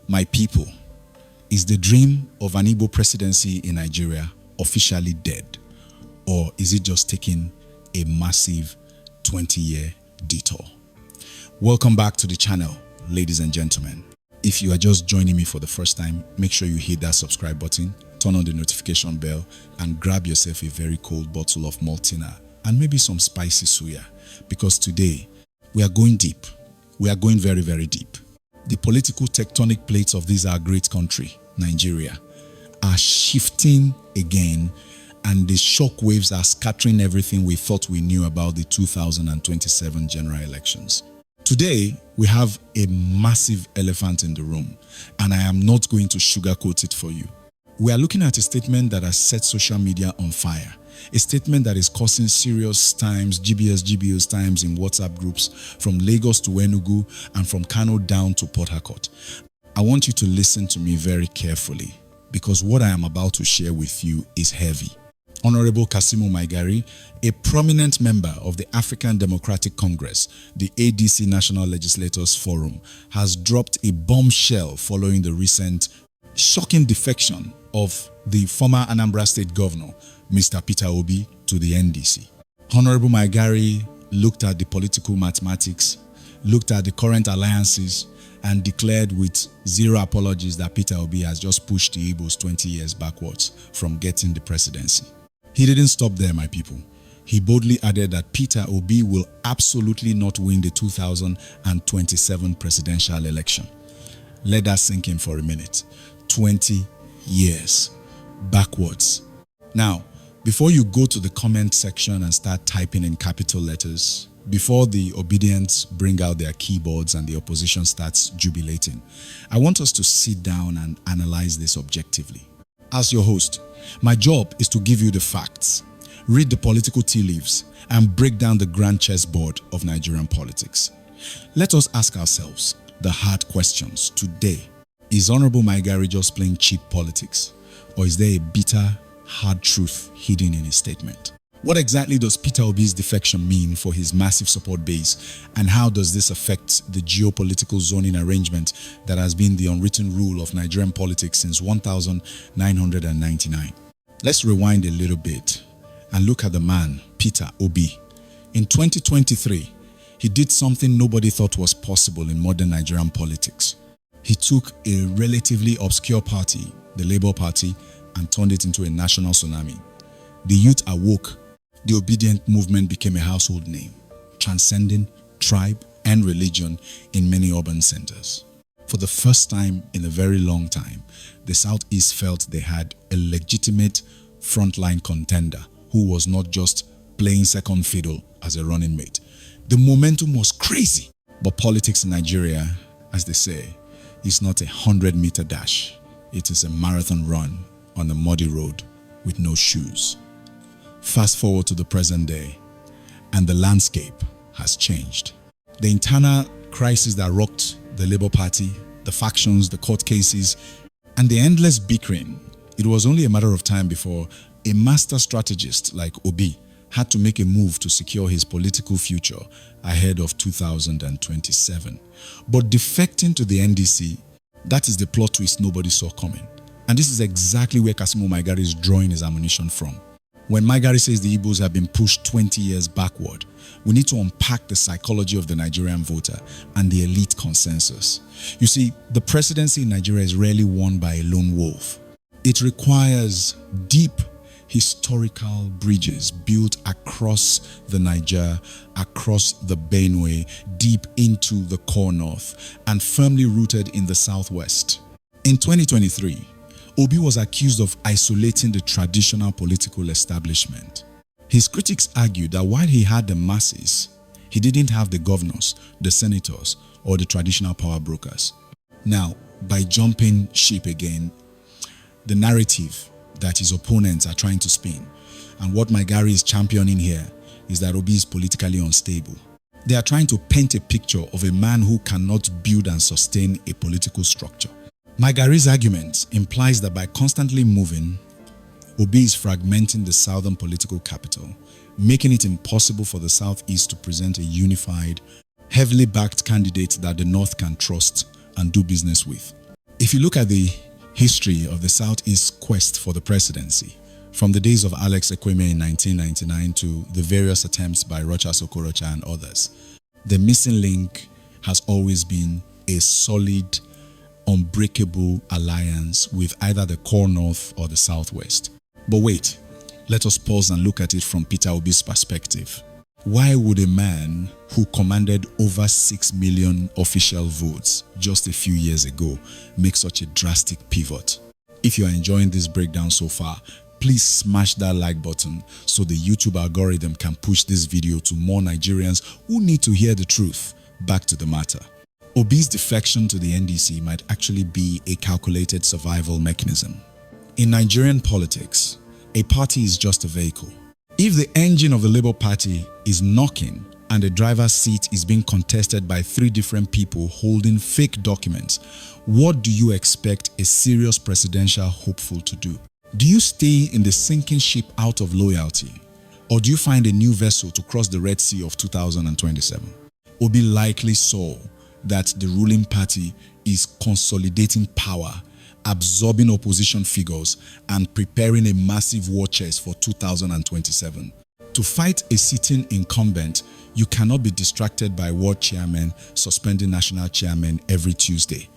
My people, is the dream of an Igbo presidency in Nigeria officially dead? Or is it just taking a massive 20-year detour? Welcome back to the channel, ladies and gentlemen. If you are just joining me for the first time, make sure you hit that subscribe button, turn on the notification bell, and grab yourself a very cold bottle of Maltina and maybe some spicy suya, because today we are going deep. We are going very, very deep. The political tectonic plates of this our great country, Nigeria, are shifting again, and the shock waves are scattering everything we thought we knew about the 2027 general elections. Today, we have a massive elephant in the room, and I am not going to sugarcoat it for you. We are looking at a statement that has set social media on fire. A statement that is causing serious times, GBOs times in WhatsApp groups from Lagos to Enugu and from Kano down to Port Harcourt. I want you to listen to me very carefully, because what I am about to share with you is heavy. Honorable Kasimu Maigari, a prominent member of the African Democratic Congress, the ADC National Legislators Forum, has dropped a bombshell following the recent shocking defection of the former Anambra State Governor, Mr. Peter Obi, to the NDC. Honorable Maigari looked at the political mathematics, looked at the current alliances, and declared with zero apologies that Peter Obi has just pushed the Igbos 20 years backwards from getting the presidency. He didn't stop there, my people. He boldly added that Peter Obi will absolutely not win the 2027 presidential election. Let that sink in for a minute. 20 years backwards. Now, before you go to the comment section and start typing in capital letters, before the obedience bring out their keyboards and the opposition starts jubilating, I want us to sit down and analyze this objectively. As your host, my job is to give you the facts, read the political tea leaves, and break down the grand chessboard of Nigerian politics. Let us ask ourselves the hard questions today. Is Honorable Maigari just playing cheap politics, or is there a bitter, hard truth hidden in his statement? What exactly does Peter Obi's defection mean for his massive support base, and how does this affect the geopolitical zoning arrangement that has been the unwritten rule of Nigerian politics since 1999? Let's rewind a little bit and look at the man, Peter Obi. In 2023, he did something nobody thought was possible in modern Nigerian politics. He took a relatively obscure party, the Labour Party, and turned it into a national tsunami. The youth awoke. The obedient movement became a household name, transcending tribe and religion in many urban centers. For the first time in a very long time, the Southeast felt they had a legitimate frontline contender who was not just playing second fiddle as a running mate. The momentum was crazy. But politics in Nigeria, as they say, is not a 100-meter dash. It is a marathon run on a muddy road with no shoes. Fast forward to the present day, and the landscape has changed. The internal crisis that rocked the Labour Party, the factions, the court cases, and the endless bickering, it was only a matter of time before a master strategist like Obi had to make a move to secure his political future ahead of 2027. But defecting to the NDC, that is the plot twist nobody saw coming. And this is exactly where Kasimu Maigari is drawing his ammunition from. When Maigari says the Igbos have been pushed 20 years backward, we need to unpack the psychology of the Nigerian voter and the elite consensus. You see, the presidency in Nigeria is rarely won by a lone wolf. It requires deep historical bridges built across the Niger, across the Benue, deep into the core north, and firmly rooted in the southwest. In 2023, Obi was accused of isolating the traditional political establishment. His critics argued that while he had the masses, he didn't have the governors, the senators, or the traditional power brokers. Now, by jumping ship again, the narrative that his opponents are trying to spin, and what Maigari is championing here, is that Obi is politically unstable. They are trying to paint a picture of a man who cannot build and sustain a political structure. Maigari's argument implies that by constantly moving, Obi is fragmenting the southern political capital, making it impossible for the Southeast to present a unified, heavily backed candidate that the North can trust and do business with. If you look at the history of the Southeast quest for the presidency, from the days of Alex Ekweme in 1999 to the various attempts by Rocha Sokorocha and others, the missing link has always been a solid, unbreakable alliance with either the core north or the southwest. But wait, let us pause and look at it from Peter Obi's perspective. Why would a man who commanded over 6 million official votes just a few years ago make such a drastic pivot? If you are enjoying this breakdown so far, please smash that like button so the YouTube algorithm can push this video to more Nigerians who need to hear the truth. Back to the matter. Obi's defection to the NDC might actually be a calculated survival mechanism. In Nigerian politics, a party is just a vehicle. If the engine of the Labour Party is knocking and the driver's seat is being contested by 3 different people holding fake documents, what do you expect a serious presidential hopeful to do? Do you stay in the sinking ship out of loyalty, or do you find a new vessel to cross the Red Sea of 2027? Obi likely saw that the ruling party is consolidating power, absorbing opposition figures, and preparing a massive war chest for 2027. To fight a sitting incumbent, you cannot be distracted by ward chairmen suspending national chairmen every Tuesday.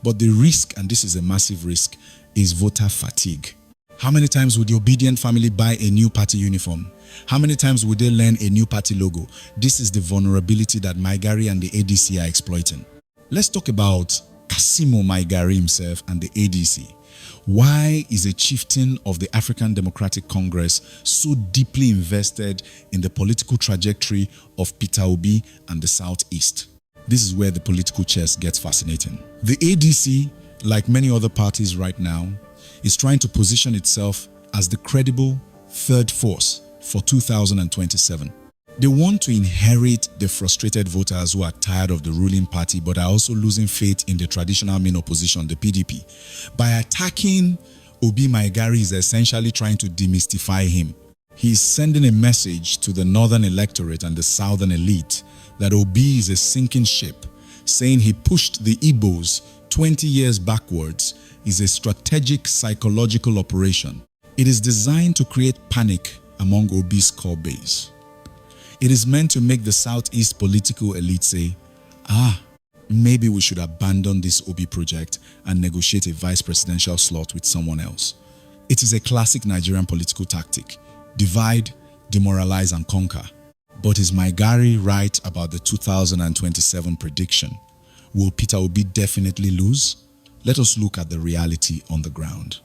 But the risk, and this is a massive risk, is voter fatigue. How many times would the obedient family buy a new party uniform? How many times would they learn a new party logo? This is the vulnerability that Maigari and the ADC are exploiting. Let's talk about Kasimo Maigari himself and the ADC. Why is a chieftain of the African Democratic Congress so deeply invested in the political trajectory of Peter Obi and the Southeast? This is where the political chess gets fascinating. The ADC, like many other parties right now, is trying to position itself as the credible third force for 2027. They want to inherit the frustrated voters who are tired of the ruling party but are also losing faith in the traditional main opposition, the PDP. By attacking Obi, Maigari is essentially trying to demystify him. He is sending a message to the northern electorate and the southern elite that Obi is a sinking ship, saying he pushed the Igbos 20 years backwards is a strategic psychological operation. It is designed to create panic among Obi's core base. It is meant to make the Southeast political elite say, maybe we should abandon this Obi project and negotiate a vice presidential slot with someone else. It is a classic Nigerian political tactic: divide, demoralize, and conquer. But is Maigari right about the 2027 prediction? Will Peter Obi definitely lose? Let us look at the reality on the ground.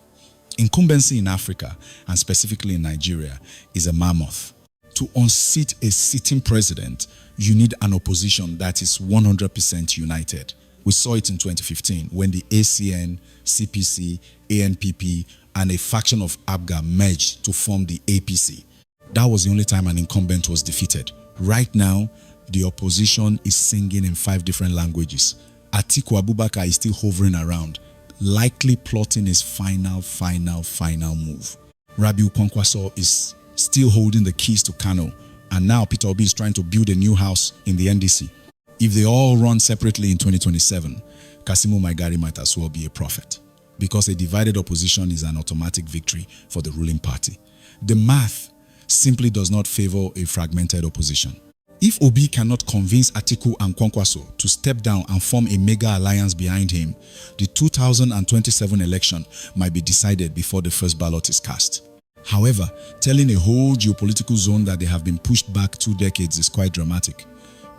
Incumbency in Africa, and specifically in Nigeria, is a mammoth. To unseat a sitting president, you need an opposition that is 100% united. We saw it in 2015 when the ACN, CPC, ANPP, and a faction of ABGA merged to form the APC. That was the only time an incumbent was defeated. Right now, the opposition is singing in 5 different languages. Atiku Abubakar is still hovering around, likely plotting his final move. Rabiu Kwankwaso is still holding the keys to Kano, and now Peter Obi is trying to build a new house in the NDC. If they all run separately in 2027, Kasimo Maigari might as well be a prophet, because a divided opposition is an automatic victory for the ruling party. The math simply does not favor a fragmented opposition. If Obi cannot convince Atiku and Kwankwaso to step down and form a mega alliance behind him, the 2027 election might be decided before the first ballot is cast. However, telling a whole geopolitical zone that they have been pushed back 2 decades is quite dramatic.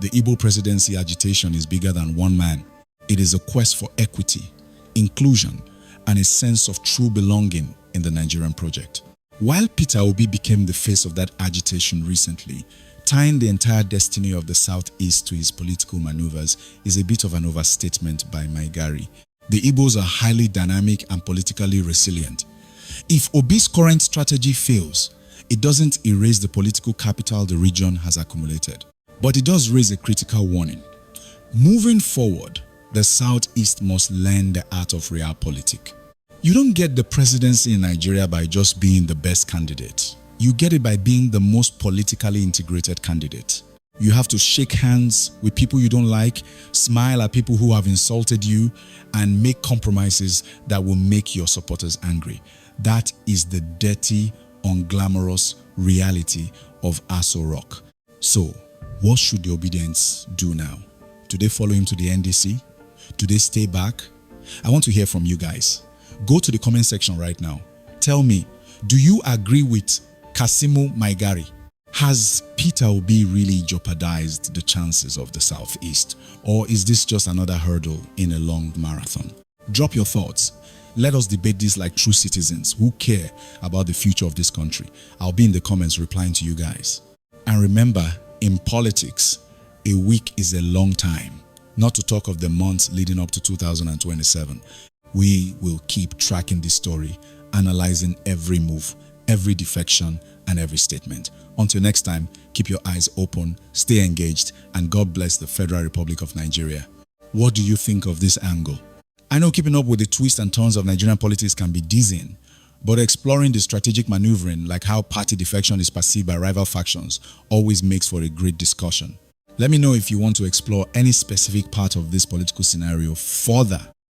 The Igbo presidency agitation is bigger than one man. It is a quest for equity, inclusion, and a sense of true belonging in the Nigerian project. While Peter Obi became the face of that agitation recently, tying the entire destiny of the Southeast to his political maneuvers is a bit of an overstatement by Maigari. The Igbos are highly dynamic and politically resilient. If Obi's current strategy fails, it doesn't erase the political capital the region has accumulated. But it does raise a critical warning. Moving forward, the Southeast must learn the art of realpolitik. You don't get the presidency in Nigeria by just being the best candidate. You get it by being the most politically integrated candidate. You have to shake hands with people you don't like, smile at people who have insulted you, and make compromises that will make your supporters angry. That is the dirty, unglamorous reality of Aso Rock. So, what should the obedience do now? Do they follow him to the NDC? Do they stay back? I want to hear from you guys. Go to the comment section right now. Tell me, do you agree with Kasimu Maigari? Has Peter Obi really jeopardized the chances of the Southeast? Or is this just another hurdle in a long marathon? Drop your thoughts. Let us debate this like true citizens who care about the future of this country. I'll be in the comments replying to you guys. And remember, in politics, a week is a long time, not to talk of the months leading up to 2027. We will keep tracking this story, analyzing every move, every defection, and every statement. Until next time, keep your eyes open, stay engaged, and God bless the Federal Republic of Nigeria. What do you think of this angle? I know keeping up with the twists and turns of Nigerian politics can be dizzying, but exploring the strategic maneuvering, like how party defection is perceived by rival factions, always makes for a great discussion. Let me know if you want to explore any specific part of this political scenario further